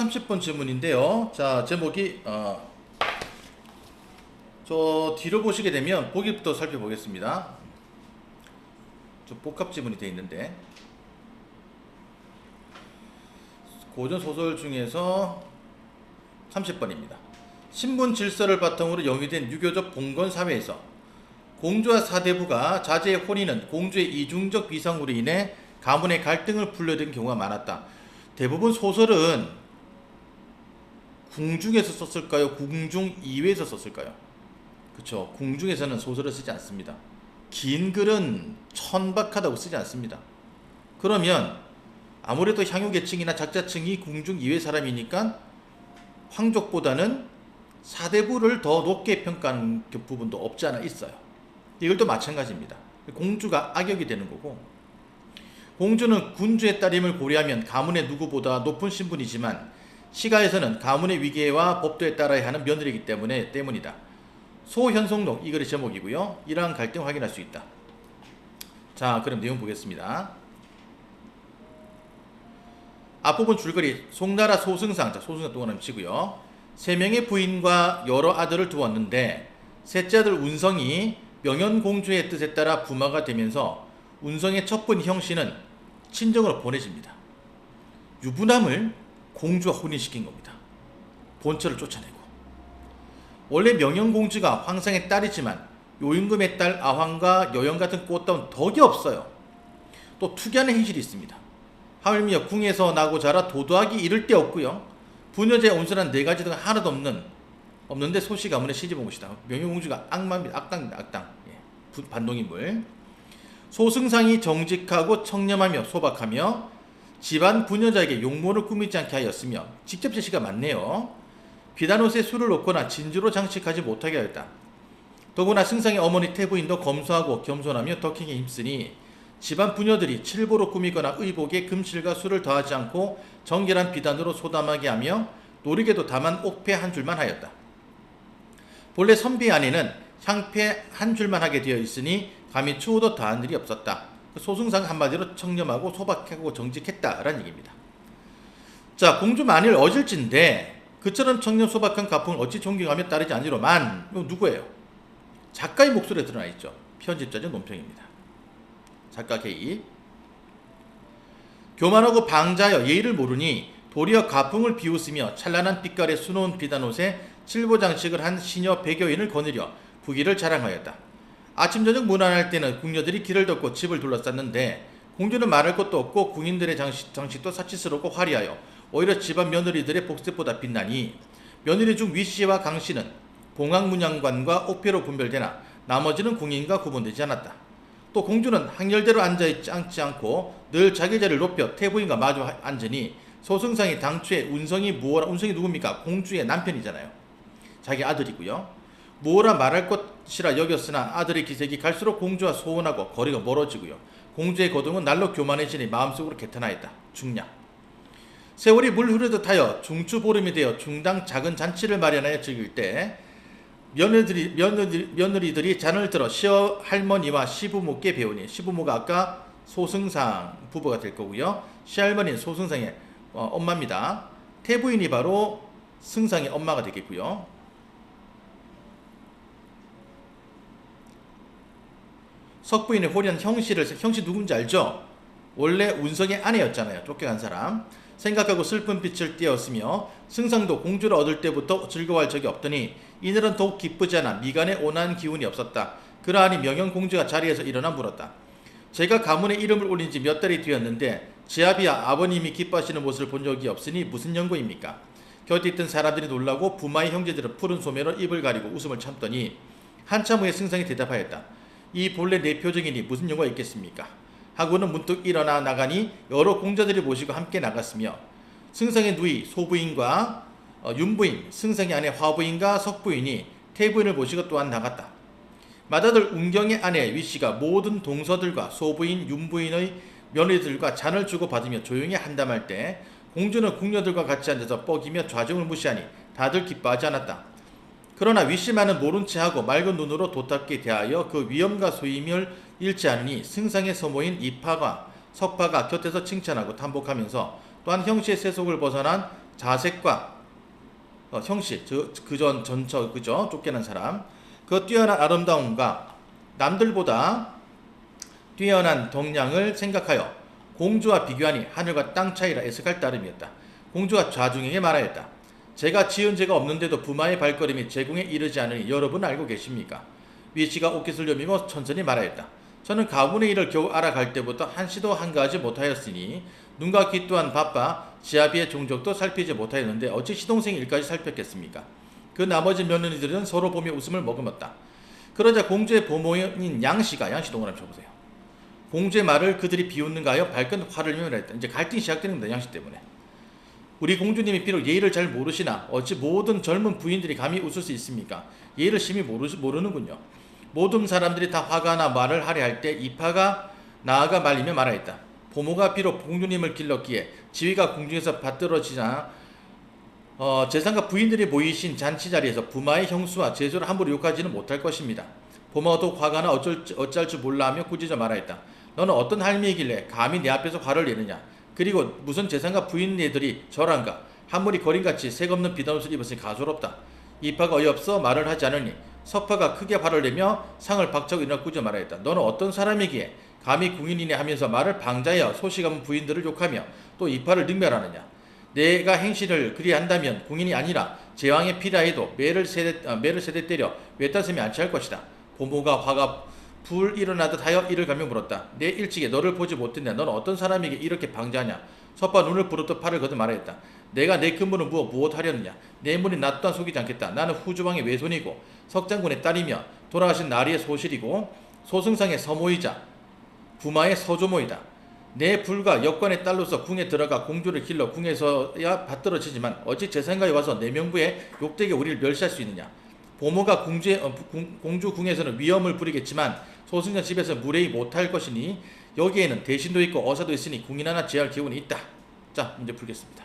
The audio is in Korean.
30번 질문인데요. 자, 제목이 저 뒤로 보시게 되면 보기부터 살펴보겠습니다. 좀 복합 지문이 되어 있는데 고전 소설 중에서 30번입니다. 신분 질서를 바탕으로 영위된 유교적 봉건 사회에서 공주와 사대부가 자제의 혼인은 공주의 이중적 비상으로 인해 가문의 갈등을 불러들인 경우가 많았다. 대부분 소설은 궁중에서 썼을까요? 궁중 이외에서 썼을까요? 그쵸. 궁중에서는 소설을 쓰지 않습니다. 긴 글은 천박하다고 쓰지 않습니다. 그러면 아무래도 향유계층이나 작자층이 궁중 이외 사람이니까 황족보다는 사대부를 더 높게 평가하는 부분도 없지 않아 있어요. 이것도 마찬가지입니다. 공주가 악역이 되는 거고, 공주는 군주의 따림을 고려하면 가문의 누구보다 높은 신분이지만 시가에서는 가문의 위계와 법도에 따라야 하는 며느리이기 때문이다. 소현송록, 이 글의 제목이고요. 이러한 갈등 확인할 수 있다. 자, 그럼 내용 보겠습니다. 앞부분 줄거리. 송나라 소승상, 자, 소승상 동그라미 치고요. 3명의 부인과 여러 아들을 두었는데 셋째 아들 운성이 명현공주의 뜻에 따라 부마가 되면서 운성의 첩분 형씨는 친정으로 보내집니다. 유부남을 공주와 혼인시킨 겁니다. 본처를 쫓아내고. 원래 명현공주가 황상의 딸이지만 요임금의 딸 아황과 여영 같은 꽃다운 덕이 없어요. 또 특이한 행실이 있습니다. 하물며 궁에서 나고 자라 도도하기 이를 데 없고요. 부녀자의 온순한 4가지 등 하나도 없는데 소씨 가문에 시집 온 것이다. 명현공주가 악마입니다. 악당입니다. 악당. 예. 반동인물. 소승상이 정직하고 청렴하며 소박하며 집안 부녀자에게 용모를 꾸미지 않게 하였으며 직접 제시가 많네요. 비단옷에 술을 놓거나 진주로 장식하지 못하게 하였다. 더구나 승상의 어머니 태부인도 검소하고 겸손하며 덕행에 힘쓰니 집안 부녀들이 칠보로 꾸미거나 의복에 금실과 술을 더하지 않고 정결한 비단으로 소담하게 하며 노리개도 다만 옥패 한 줄만 하였다. 본래 선비 안에는 향패 한 줄만 하게 되어 있으니 감히 추호도 더한 일이 없었다. 소승상 한마디로 청렴하고 소박하고 정직했다라는 얘기입니다. 자, 공주 만일 어질진데 그처럼 청렴 소박한 가풍을 어찌 존경하며 따르지 않으로만. 이거 누구예요? 작가의 목소리에 드러나 있죠. 편집자죠. 논평입니다. 작가 개입. 교만하고 방자여 예의를 모르니 도리어 가풍을 비웃으며 찬란한 빛깔의 수놓은 비단옷에 칠보장식을 한 시녀 100여인을 거느려 부귀를 자랑하였다. 아침 저녁 문안할 때는 궁녀들이 길을 덮고 집을 둘러쌌는데 공주는 말할 것도 없고 궁인들의 장식도 사치스럽고 화려하여 오히려 집안 며느리들의 복색보다 빛나니 며느리 중 위씨와 강씨는 봉황문양관과 옥패로 분별되나 나머지는 궁인과 구분되지 않았다. 또 공주는 항열대로 앉지 않고 늘 자기 자리를 높여 태부인과 마주 앉으니 소승상이 당초에 운성이 누굽니까? 공주의 남편이잖아요. 자기 아들이고요. 무엇라 말할 것이라 여겼으나 아들의 기색이 갈수록 공주와 소원하고 거리가 멀어지고요. 공주의 거동은 날로 교만해지니 마음속으로 개탄하였다. 중략. 세월이 물 흐르듯 하여 중추보름이 되어 중당 작은 잔치를 마련하여 즐길 때 며느리들이 잔을 들어 시할머니와 시부모께 배우니 시부모가 아까 소승상 부부가 될 거고요. 시할머니는 소승상의 엄마입니다. 태부인이 바로 승상의 엄마가 되겠고요. 석부인의 호련 형씨 누군지 알죠? 원래 운성의 아내였잖아요. 쫓겨간 사람. 생각하고 슬픈 빛을 띄었으며 승상도 공주를 얻을 때부터 즐거워할 적이 없더니 이늘은 더욱 기쁘지 않아 미간에 온화한 기운이 없었다. 그러하니 명현공주가 자리에서 일어나 물었다. 제가 가문의 이름을 올린 지 몇 달이 되었는데 제 아비와 아버님이 기뻐하시는 모습을 본 적이 없으니 무슨 연고입니까? 곁에 있던 사람들이 놀라고 부마의 형제들은 푸른 소매로 입을 가리고 웃음을 참더니 한참 후에 승상이 대답하였다. 이 본래 내 표정이니 무슨 연고가 있겠습니까? 하고는 문득 일어나 나가니 여러 공자들이 모시고 함께 나갔으며 승상의 누이 소부인과 윤부인, 승상의 아내 화부인과 석부인이 태부인을 모시고 또한 나갔다. 맏아들 운경의 아내 위씨가 모든 동서들과 소부인, 윤부인의 며느리들과 잔을 주고받으며 조용히 한담할 때 공주는 궁녀들과 같이 앉아서 뻐기며 좌정을 무시하니 다들 기뻐하지 않았다. 그러나 위씨만은 모른 체하고 맑은 눈으로 도탑게 대하여 그 위엄과 소임을 잃지 않으니 승상의 서모인 이파가 석파가 곁에서 칭찬하고 탐복하면서 또한 형씨의 세속을 벗어난 자색과 형식, 그전 전처 그죠? 쫓겨난 사람. 그 뛰어난 아름다움과 남들보다 뛰어난 덕량을 생각하여 공주와 비교하니 하늘과 땅 차이라 애석할 따름이었다. 공주가 좌중에게 말하였다. 제가 지은 죄가 없는데도 부마의 발걸음이 제궁에 이르지 않으니 여러분 알고 계십니까? 위치가 옷깃을 여미고 천천히 말하였다. 저는 가문의 일을 겨우 알아갈 때부터 한시도 한가하지 못하였으니 눈과 귀 또한 바빠 지아비의 종족도 살피지 못하였는데 어찌 시동생의 일까지 살폈겠습니까? 그 나머지 며느리들은 서로 보며 웃음을 머금었다. 그러자 공주의 보모인 양씨가, 양씨 동그라미 쳐보세요. 공주의 말을 그들이 비웃는가 하여 발끈 화를 내며 말했다. 이제 갈등이 시작되는 겁니다. 양씨 때문에. 우리 공주님이 비록 예의를 잘 모르시나 어찌 모든 젊은 부인들이 감히 웃을 수 있습니까? 예의를 심히 모르는군요. 모든 사람들이 다 화가나 말을 하려 할 때 이파가 나아가 말리며 말하였다. 보모가 비록 공주님을 길렀기에 지위가 공중에서 받들어지자 재상과 부인들이 모이신 잔치 자리에서 부마의 형수와 제조를 함부로 욕하지는 못할 것입니다. 보모도 화가나 어찌할 줄 몰라하며 꾸짖어 말하였다. 너는 어떤 할미이길래 감히 내 앞에서 화를 내느냐? 그리고 무슨 재상과 부인네들이 절한가? 한물이 거린같이 색없는 비단옷을 입었으니 가소롭다. 이파가 어이없어 말을 하지 않으니 석파가 크게 화를 내며 상을 박차고 일어나 꾸짖어 말하였다. 너는 어떤 사람이기에 감히 궁인이네 하면서 말을 방자하여 소식없는 부인들을 욕하며 또 이파를 능멸하느냐? 내가 행실을 그리한다면 궁인이 아니라 제왕의 피라해도 매를 세대 때려 외딴섬에 안치할 것이다. 보모가 화가 불 일어나듯 하여 이를 가며 물었다. 내 일찍에 너를 보지 못했냐? 너는 어떤 사람에게 이렇게 방자하냐? 석파 눈을 부릅뜨 팔을 거듭 말하였다. 내가 내 근무를 무엇하려느냐? 내 문이 나 또한 속이지 않겠다. 나는 후주왕의 외손이고 석장군의 딸이며 돌아가신 나리의 소실이고 소승상의 서모이자 부마의 서조모이다. 내 불과 역관의 딸로서 궁에 들어가 공주를 길러 궁에서야 받들어지지만 어찌 재상가에 와서 내 명부에 욕되게 우리를 멸시할 수 있느냐? 보모가 공주 궁에서는 위험을 부리겠지만 소승자 집에서 무례히 못할 것이니 여기에는 대신도 있고 어사도 있으니 궁인 하나 제할 기운이 있다. 자, 문제 풀겠습니다.